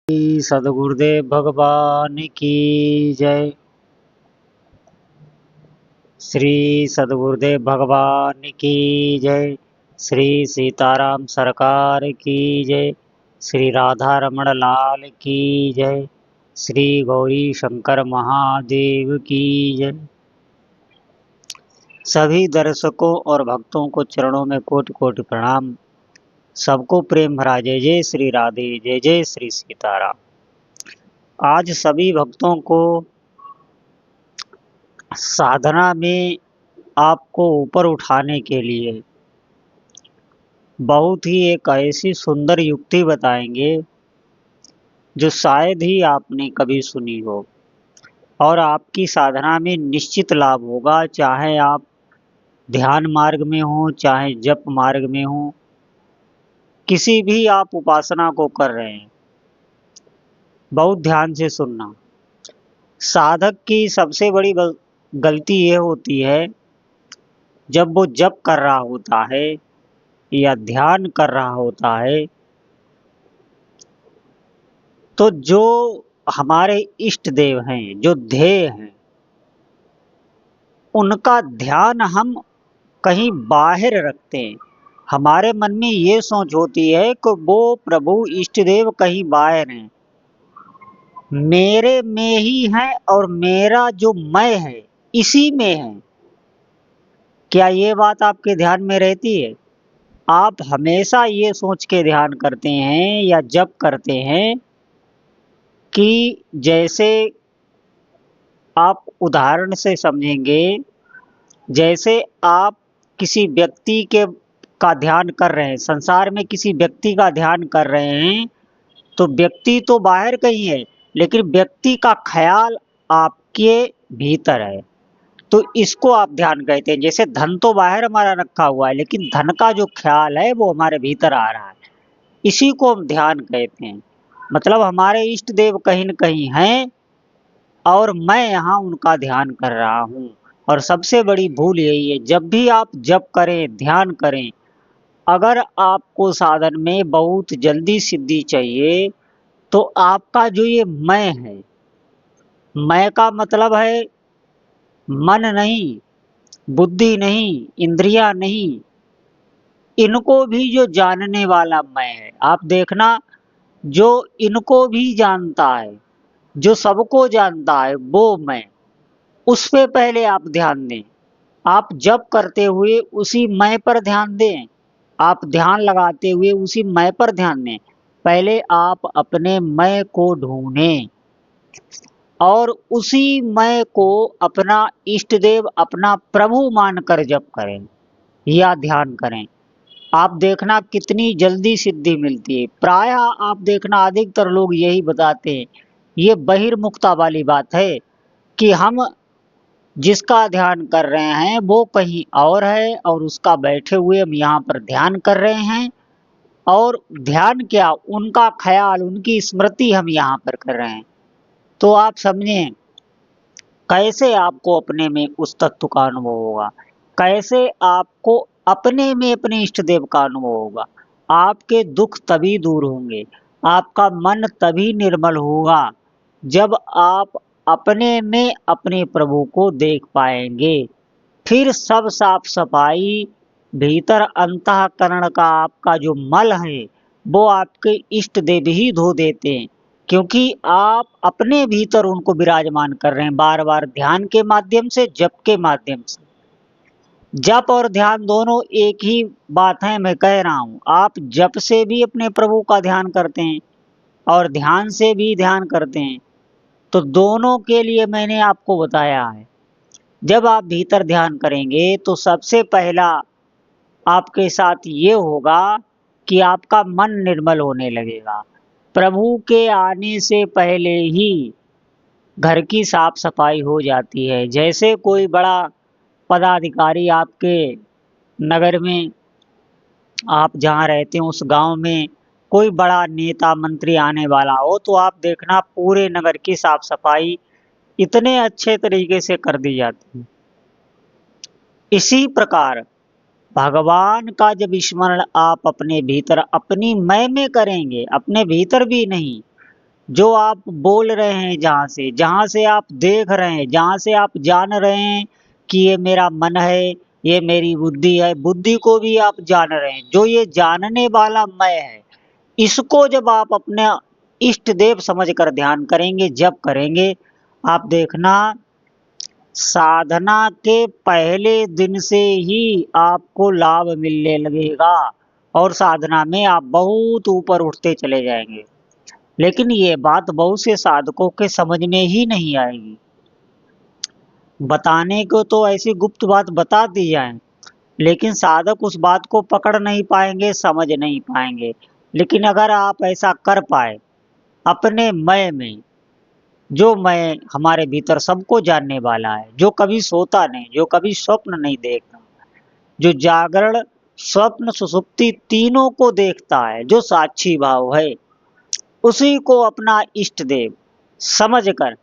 श्री सद्गुरुदेव भगवान की जय। श्री सद्गुरुदेव भगवान की जय। श्री सीताराम सरकार की जय। श्री राधा रमण लाल की जय। श्री गौरी शंकर महादेव की जय। सभी दर्शकों और भक्तों को चरणों में कोटि कोटि प्रणाम। सबको प्रेम भरा जय जय श्री राधे, जय जय श्री सीताराम। आज सभी भक्तों को साधना में आपको ऊपर उठाने के लिए बहुत ही एक ऐसी सुंदर युक्ति बताएंगे जो शायद ही आपने कभी सुनी हो और आपकी साधना में निश्चित लाभ होगा। चाहे आप ध्यान मार्ग में हो, चाहे जप मार्ग में हो, किसी भी आप उपासना को कर रहे हैं, बहुत ध्यान से सुनना। साधक की सबसे बड़ी गलती ये होती है, जब वो जप कर रहा होता है या ध्यान कर रहा होता है, तो जो हमारे इष्ट देव हैं, जो ध्येय हैं, उनका ध्यान हम कहीं बाहर रखते हैं। हमारे मन में ये सोच होती है कि वो प्रभु इष्ट देव कहीं बाहर हैं, मेरे में ही है और मेरा जो मैं है इसी में है। क्या ये बात आपके ध्यान में रहती है? आप हमेशा ये सोच के ध्यान करते हैं या जप करते हैं कि जैसे आप उदाहरण से समझेंगे, जैसे आप किसी व्यक्ति का ध्यान कर रहे हैं, संसार में किसी व्यक्ति का ध्यान कर रहे हैं, तो व्यक्ति तो बाहर कहीं है, लेकिन व्यक्ति का ख्याल आपके भीतर है, तो इसको आप ध्यान कहते हैं। जैसे धन तो बाहर हमारा रखा हुआ है, लेकिन धन का जो ख्याल है वो हमारे भीतर आ रहा है, इसी को हम ध्यान कहते हैं। मतलब हमारे इष्ट देव कहीं न कहीं हैं और मैं यहाँ उनका ध्यान कर रहा हूँ। और सबसे बड़ी भूल यही है, जब भी आप जप करें, ध्यान करें, अगर आपको साधन में बहुत जल्दी सिद्धि चाहिए, तो आपका जो ये मैं है, मैं का मतलब है मन नहीं, बुद्धि नहीं, इंद्रियां नहीं, इनको भी जो जानने वाला मैं है। आप देखना, जो इनको भी जानता है, जो सबको जानता है, वो मैं, उस पे पहले आप ध्यान दें। आप जप करते हुए उसी मैं पर ध्यान दें, आप ध्यान लगाते हुए उसी मैं पर ध्यान दें। पहले आप अपने मैं को ढूंढें और उसी मैं को अपना इष्ट देव, अपना प्रभु मानकर जप करें या ध्यान करें। आप देखना कितनी जल्दी सिद्धि मिलती है। प्रायः आप देखना अधिकतर लोग यही बताते हैं, ये बहिर्मुखता वाली बात है कि हम जिसका ध्यान कर रहे हैं वो कहीं और है और उसका बैठे हुए हम यहाँ पर ध्यान कर रहे हैं, और ध्यान क्या, उनका ख्याल, उनकी स्मृति हम यहाँ पर कर रहे हैं। तो आप समझें कैसे आपको अपने में उस तत्व का अनुभव होगा, कैसे आपको अपने में अपने इष्ट देव का अनुभव होगा। आपके दुख तभी दूर होंगे, आपका मन तभी निर्मल होगा जब आप अपने में अपने प्रभु को देख पाएंगे। फिर सब साफ सफाई, भीतर अंतःकरण का आपका जो मल है वो आपके इष्ट देव ही धो देते हैं, क्योंकि आप अपने भीतर उनको विराजमान कर रहे हैं, बार बार ध्यान के माध्यम से, जप के माध्यम से। जप और ध्यान दोनों एक ही बात है, मैं कह रहा हूँ। आप जप से भी अपने प्रभु का ध्यान करते हैं और ध्यान से भी ध्यान करते हैं, तो दोनों के लिए मैंने आपको बताया है। जब आप भीतर ध्यान करेंगे तो सबसे पहला आपके साथ ये होगा कि आपका मन निर्मल होने लगेगा। प्रभु के आने से पहले ही घर की साफ सफाई हो जाती है। जैसे कोई बड़ा पदाधिकारी आपके नगर में, आप जहाँ रहते हैं उस गांव में कोई बड़ा नेता मंत्री आने वाला हो, तो आप देखना पूरे नगर की साफ सफाई इतने अच्छे तरीके से कर दी जाती है। इसी प्रकार भगवान का जब स्मरण आप अपने भीतर अपनी मैं में करेंगे, अपने भीतर भी नहीं, जो आप बोल रहे हैं, जहाँ से आप देख रहे हैं, जहाँ से आप जान रहे हैं कि ये मेरा मन है, ये मेरी बुद्धि है, बुद्धि को भी आप जान रहे हैं, जो ये जानने वाला मैं है, इसको जब आप अपने इष्ट देव समझ कर ध्यान करेंगे, जब करेंगे, आप देखना साधना के पहले दिन से ही आपको लाभ मिलने लगेगा और साधना में आप बहुत ऊपर उठते चले जाएंगे। लेकिन ये बात बहुत से साधकों के समझ में ही नहीं आएगी। बताने को तो ऐसी गुप्त बात बता दी जाए, लेकिन साधक उस बात को पकड़ नहीं पाएंगे, समझ नहीं पाएंगे। लेकिन अगर आप ऐसा कर पाए अपने मैं में, जो मैं हमारे भीतर सबको जानने वाला है, जो कभी सोता नहीं, जो कभी स्वप्न नहीं देखता, जो जागरण स्वप्न सुषुप्ति तीनों को देखता है, जो साक्षी भाव है, उसी को अपना इष्ट देव समझकर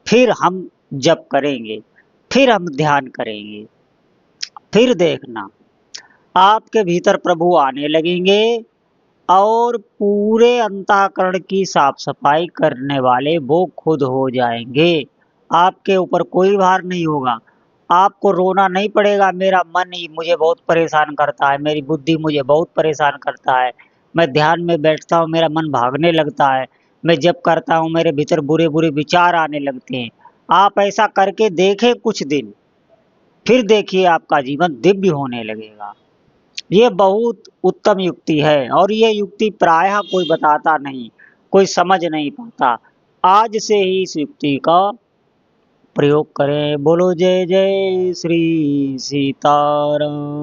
फिर हम जप करेंगे, फिर हम ध्यान करेंगे, फिर देखना आपके भीतर प्रभु आने लगेंगे और पूरे अंतःकरण की साफ सफाई करने वाले वो खुद हो जाएंगे। आपके ऊपर कोई भार नहीं होगा, आपको रोना नहीं पड़ेगा, मेरा मन ही मुझे बहुत परेशान करता है, मेरी बुद्धि मुझे बहुत परेशान करता है, मैं ध्यान में बैठता हूँ मेरा मन भागने लगता है, मैं जब करता हूँ मेरे भीतर बुरे बुरे विचार आने लगते हैं। आप ऐसा करके देखें कुछ दिन, फिर देखिए आपका जीवन दिव्य होने लगेगा। ये बहुत उत्तम युक्ति है और ये युक्ति प्रायः कोई बताता नहीं, कोई समझ नहीं पाता। आज से ही इस युक्ति का प्रयोग करें। बोलो जय जय श्री सीताराम।